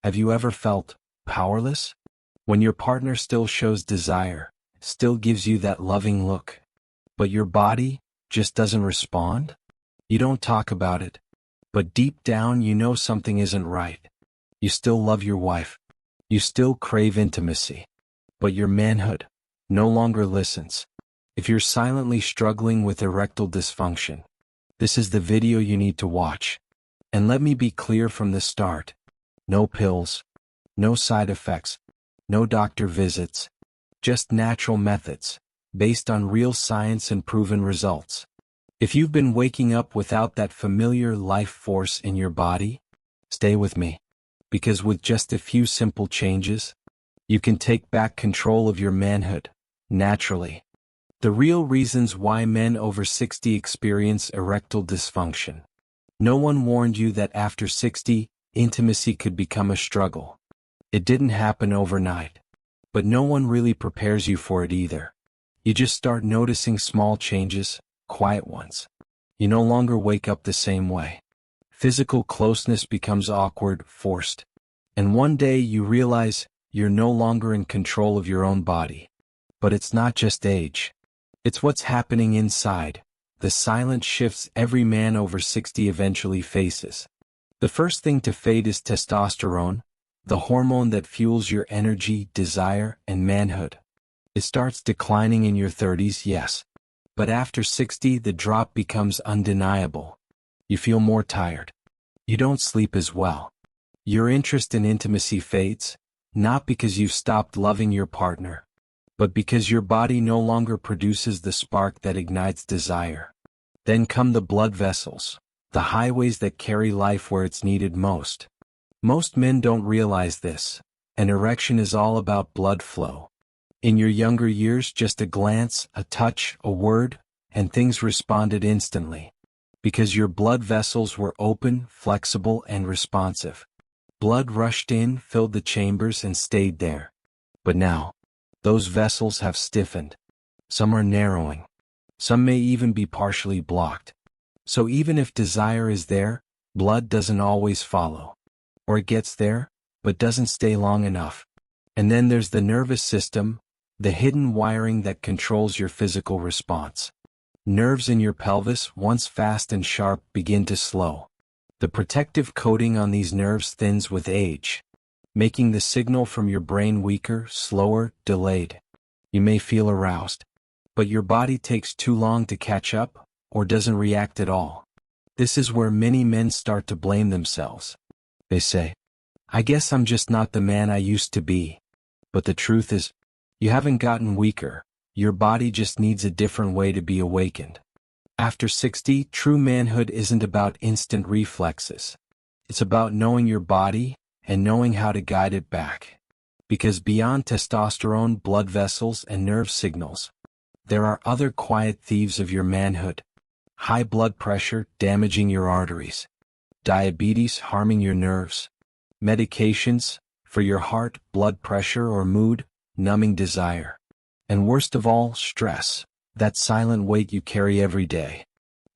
Have you ever felt powerless? When your partner still shows desire, still gives you that loving look, but your body just doesn't respond? You don't talk about it, but deep down you know something isn't right. You still love your wife. You still crave intimacy. But your manhood no longer listens. If you're silently struggling with erectile dysfunction, this is the video you need to watch. And let me be clear from the start. No pills, no side effects, no doctor visits, just natural methods, based on real science and proven results. If you've been waking up without that familiar life force in your body, stay with me. Because with just a few simple changes, you can take back control of your manhood, naturally. The real reasons why men over 60 experience erectile dysfunction. No one warned you that after 60, intimacy could become a struggle. It didn't happen overnight. But no one really prepares you for it either. You just start noticing small changes, quiet ones. You no longer wake up the same way. Physical closeness becomes awkward, forced. And one day you realize you're no longer in control of your own body. But it's not just age. It's what's happening inside, the silent shifts every man over 60 eventually faces. The first thing to fade is testosterone, the hormone that fuels your energy, desire, and manhood. It starts declining in your 30s, yes. But after 60, the drop becomes undeniable. You feel more tired. You don't sleep as well. Your interest in intimacy fades, not because you've stopped loving your partner, but because your body no longer produces the spark that ignites desire. Then come the blood vessels, the highways that carry life where it's needed most. Most men don't realize this. An erection is all about blood flow. In your younger years, just a glance, a touch, a word, and things responded instantly. Because your blood vessels were open, flexible, and responsive. Blood rushed in, filled the chambers, and stayed there. But now, those vessels have stiffened. Some are narrowing. Some may even be partially blocked. So even if desire is there, blood doesn't always follow. Or it gets there, but doesn't stay long enough. And then there's the nervous system, the hidden wiring that controls your physical response. Nerves in your pelvis, once fast and sharp, begin to slow. The protective coating on these nerves thins with age, making the signal from your brain weaker, slower, delayed. You may feel aroused, but your body takes too long to catch up, or doesn't react at all. This is where many men start to blame themselves. They say, I guess I'm just not the man I used to be. But the truth is, you haven't gotten weaker, your body just needs a different way to be awakened. After 60, true manhood isn't about instant reflexes. It's about knowing your body and knowing how to guide it back. Because beyond testosterone, blood vessels, and nerve signals, there are other quiet thieves of your manhood. High blood pressure damaging your arteries. Diabetes harming your nerves. Medications for your heart, blood pressure, or mood, numbing desire. And worst of all, stress. That silent weight you carry every day.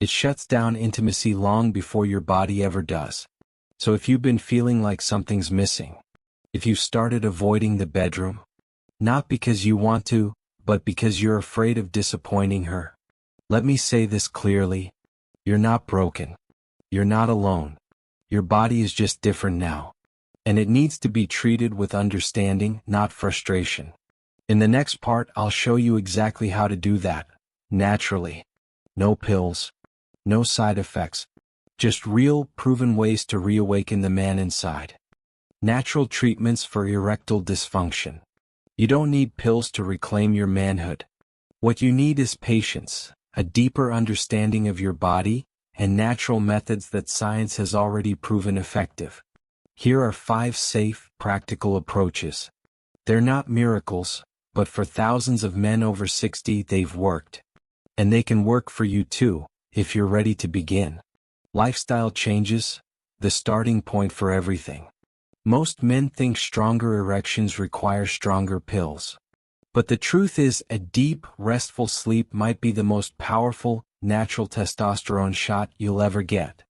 It shuts down intimacy long before your body ever does. So if you've been feeling like something's missing, if you've started avoiding the bedroom, not because you want to, but because you're afraid of disappointing her, let me say this clearly. You're not broken. You're not alone. Your body is just different now. And it needs to be treated with understanding, not frustration. In the next part, I'll show you exactly how to do that, naturally. No pills, no side effects, just real, proven ways to reawaken the man inside. Natural treatments for erectile dysfunction. You don't need pills to reclaim your manhood. What you need is patience, a deeper understanding of your body, and natural methods that science has already proven effective. Here are 5 safe, practical approaches. They're not miracles, but for thousands of men over 60, they've worked. And they can work for you too, if you're ready to begin. Lifestyle changes, the starting point for everything. Most men think stronger erections require stronger pills. But the truth is, a deep, restful sleep might be the most powerful, natural testosterone shot you'll ever get.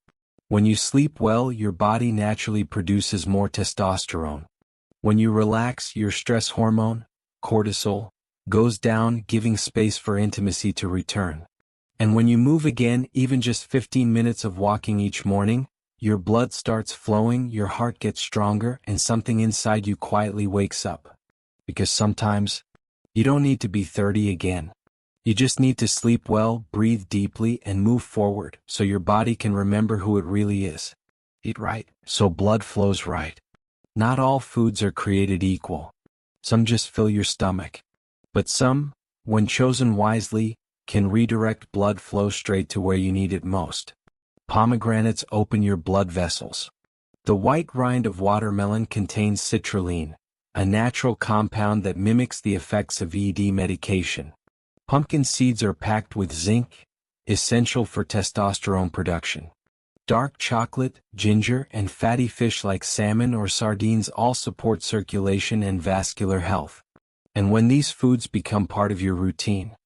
When you sleep well, your body naturally produces more testosterone. When you relax, your stress hormone, cortisol, goes down, giving space for intimacy to return. And when you move again, even just 15 minutes of walking each morning, your blood starts flowing, your heart gets stronger, and something inside you quietly wakes up. Because sometimes, you don't need to be 30 again. You just need to sleep well, breathe deeply, and move forward so your body can remember who it really is. Eat right, so blood flows right. Not all foods are created equal. Some just fill your stomach. But some, when chosen wisely, can redirect blood flow straight to where you need it most. Pomegranates open your blood vessels. The white rind of watermelon contains citrulline, a natural compound that mimics the effects of ED medication. Pumpkin seeds are packed with zinc, essential for testosterone production. Dark chocolate, ginger, and fatty fish like salmon or sardines all support circulation and vascular health. And when these foods become part of your routine,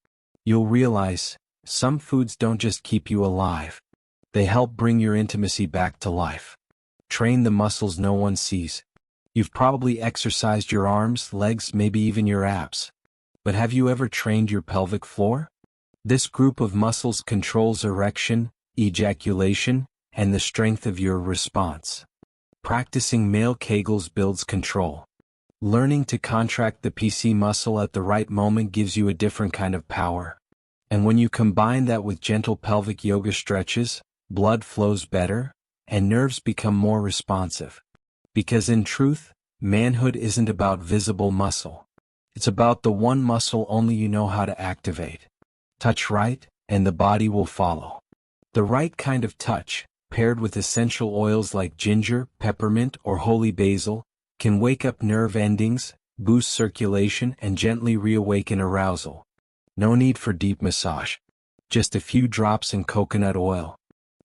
you'll realize, some foods don't just keep you alive. They help bring your intimacy back to life. Train the muscles no one sees. You've probably exercised your arms, legs, maybe even your abs. But have you ever trained your pelvic floor? This group of muscles controls erection, ejaculation, and the strength of your response. Practicing male Kegels builds control. Learning to contract the PC muscle at the right moment gives you a different kind of power. And when you combine that with gentle pelvic yoga stretches, blood flows better, and nerves become more responsive. Because in truth, manhood isn't about visible muscle. It's about the one muscle only you know how to activate. Touch right, and the body will follow. The right kind of touch, paired with essential oils like ginger, peppermint, or holy basil, can wake up nerve endings, boost circulation, and gently reawaken arousal. No need for deep massage. Just a few drops in coconut oil.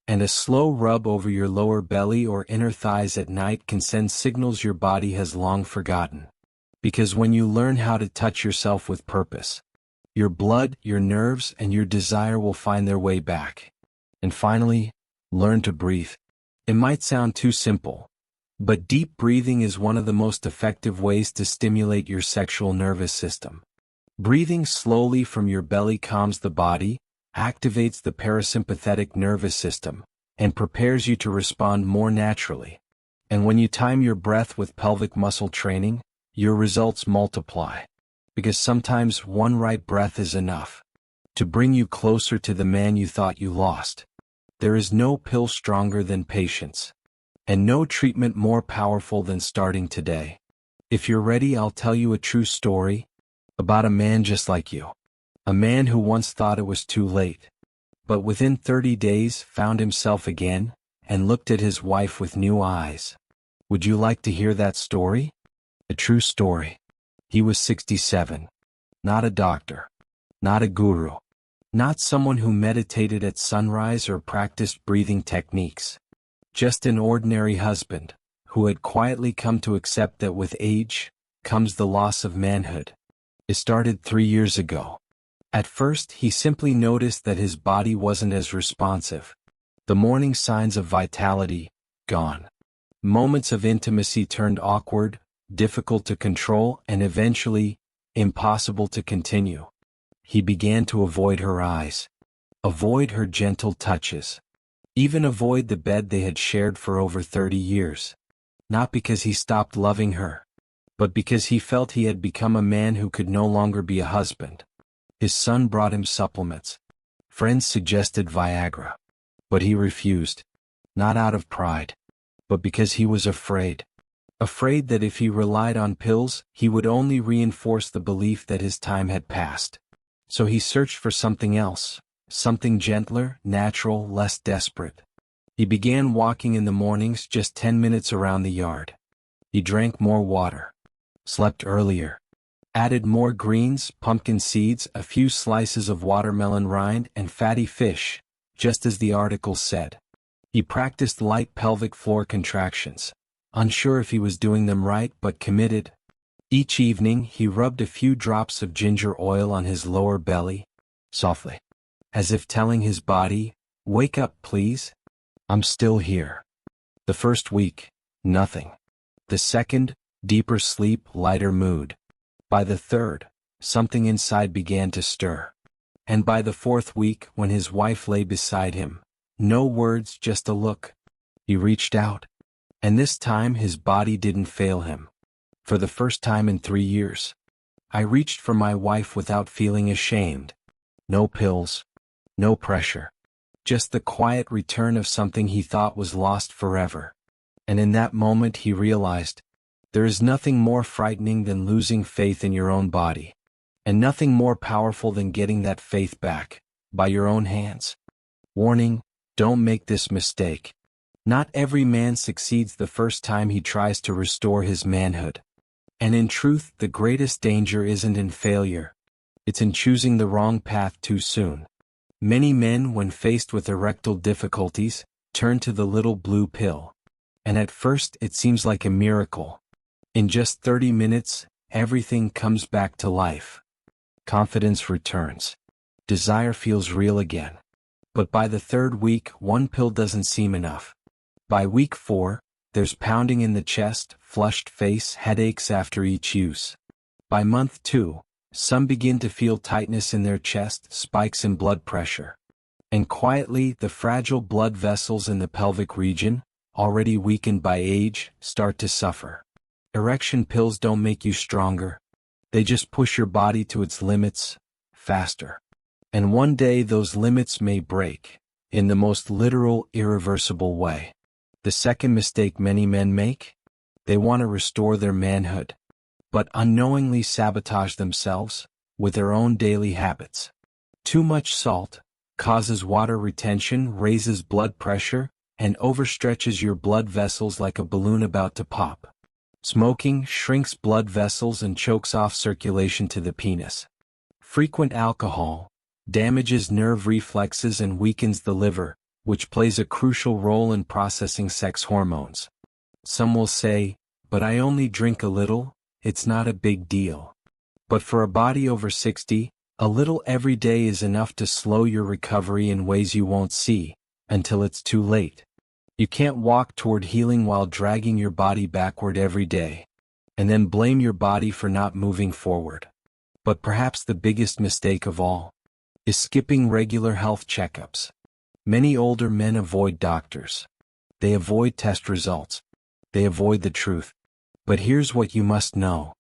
And a slow rub over your lower belly or inner thighs at night can send signals your body has long forgotten. Because when you learn how to touch yourself with purpose, your blood, your nerves, and your desire will find their way back. And finally, learn to breathe. It might sound too simple, but deep breathing is one of the most effective ways to stimulate your sexual nervous system. Breathing slowly from your belly calms the body, activates the parasympathetic nervous system, and prepares you to respond more naturally. And when you time your breath with pelvic muscle training, your results multiply. Because sometimes one right breath is enough to bring you closer to the man you thought you lost. There is no pill stronger than patience, and no treatment more powerful than starting today. If you're ready, I'll tell you a true story about a man just like you. A man who once thought it was too late, but within 30 days found himself again, and looked at his wife with new eyes. Would you like to hear that story? A true story. He was 67. Not a doctor. Not a guru. Not someone who meditated at sunrise or practiced breathing techniques. Just an ordinary husband, who had quietly come to accept that with age comes the loss of manhood. It started 3 years ago. At first, he simply noticed that his body wasn't as responsive. The morning signs of vitality, gone. Moments of intimacy turned awkward, difficult to control, and eventually, impossible to continue. He began to avoid her eyes. Avoid her gentle touches. Even avoid the bed they had shared for over 30 years. Not because he stopped loving her, but because he felt he had become a man who could no longer be a husband. His son brought him supplements. Friends suggested Viagra. But he refused. Not out of pride, but because he was afraid. Afraid that if he relied on pills, he would only reinforce the belief that his time had passed. So he searched for something else, something gentler, natural, less desperate. He began walking in the mornings, just 10 minutes around the yard. He drank more water. Slept earlier. Added more greens, pumpkin seeds, a few slices of watermelon rind, and fatty fish, just as the article said. He practiced light pelvic floor contractions, unsure if he was doing them right but committed. Each evening he rubbed a few drops of ginger oil on his lower belly, softly, as if telling his body, "Wake up, please." I'm still here. The first week, nothing. The second, deeper sleep, lighter mood. By the third, something inside began to stir. And by the fourth week, when his wife lay beside him, no words, just a look, he reached out. And this time his body didn't fail him. For the first time in 3 years, I reached for my wife without feeling ashamed. No pills, no pressure. Just the quiet return of something he thought was lost forever. And in that moment he realized, there is nothing more frightening than losing faith in your own body. And nothing more powerful than getting that faith back, by your own hands. Warning, don't make this mistake. Not every man succeeds the first time he tries to restore his manhood. And in truth, the greatest danger isn't in failure. It's in choosing the wrong path too soon. Many men, when faced with erectile difficulties, turn to the little blue pill. And at first it seems like a miracle. In just 30 minutes, everything comes back to life. Confidence returns. Desire feels real again. But by the third week, one pill doesn't seem enough. By week 4, there's pounding in the chest, flushed face, headaches after each use. By month 2, some begin to feel tightness in their chest, spikes in blood pressure. And quietly, the fragile blood vessels in the pelvic region, already weakened by age, start to suffer. Erection pills don't make you stronger. They just push your body to its limits, faster. And one day those limits may break, in the most literal, irreversible way. The second mistake many men make? They want to restore their manhood, but unknowingly sabotage themselves with their own daily habits. Too much salt causes water retention, raises blood pressure, and overstretches your blood vessels like a balloon about to pop. Smoking shrinks blood vessels and chokes off circulation to the penis. Frequent alcohol damages nerve reflexes and weakens the liver, which plays a crucial role in processing sex hormones. Some will say, but I only drink a little, it's not a big deal. But for a body over 60, a little every day is enough to slow your recovery in ways you won't see, until it's too late. You can't walk toward healing while dragging your body backward every day, and then blame your body for not moving forward. But perhaps the biggest mistake of all is skipping regular health checkups. Many older men avoid doctors. They avoid test results. They avoid the truth. But here's what you must know.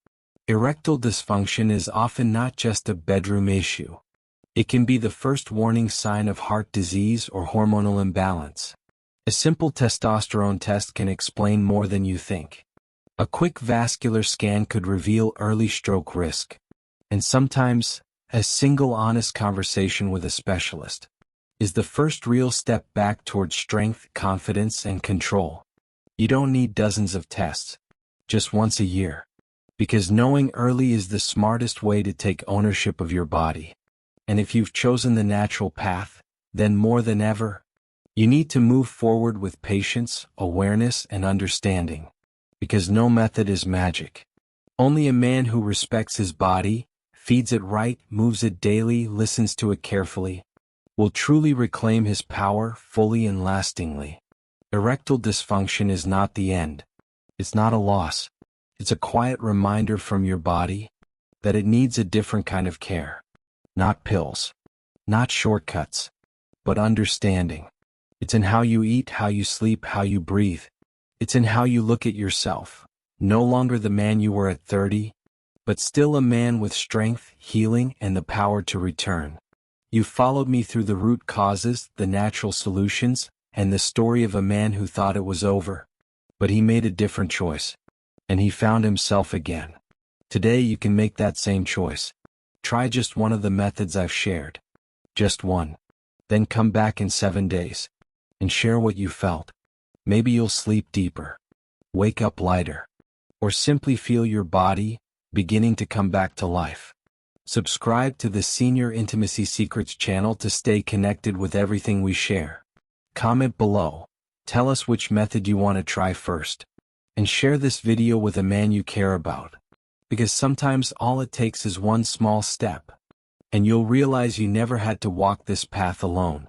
Erectile dysfunction is often not just a bedroom issue. It can be the first warning sign of heart disease or hormonal imbalance. A simple testosterone test can explain more than you think. A quick vascular scan could reveal early stroke risk. And sometimes, a single honest conversation with a specialist is the first real step back towards strength, confidence, and control. You don't need dozens of tests, just once a year. Because knowing early is the smartest way to take ownership of your body. And if you've chosen the natural path, then more than ever, you need to move forward with patience, awareness, and understanding. Because no method is magic. Only a man who respects his body, feeds it right, moves it daily, listens to it carefully, will truly reclaim his power fully and lastingly. Erectile dysfunction is not the end. It's not a loss. It's a quiet reminder from your body that it needs a different kind of care. Not pills. Not shortcuts. But understanding. It's in how you eat, how you sleep, how you breathe. It's in how you look at yourself. No longer the man you were at 30, but still a man with strength, healing, and the power to return. You followed me through the root causes, the natural solutions, and the story of a man who thought it was over. But he made a different choice. And he found himself again. Today you can make that same choice. Try just one of the methods I've shared. Just one. Then come back in 7 days. And share what you felt. Maybe you'll sleep deeper. Wake up lighter. Or simply feel your body beginning to come back to life. Subscribe to the Senior Intimacy Secrets channel to stay connected with everything we share. Comment below. Tell us which method you want to try first. And share this video with a man you care about. Because sometimes all it takes is one small step. And you'll realize you never had to walk this path alone.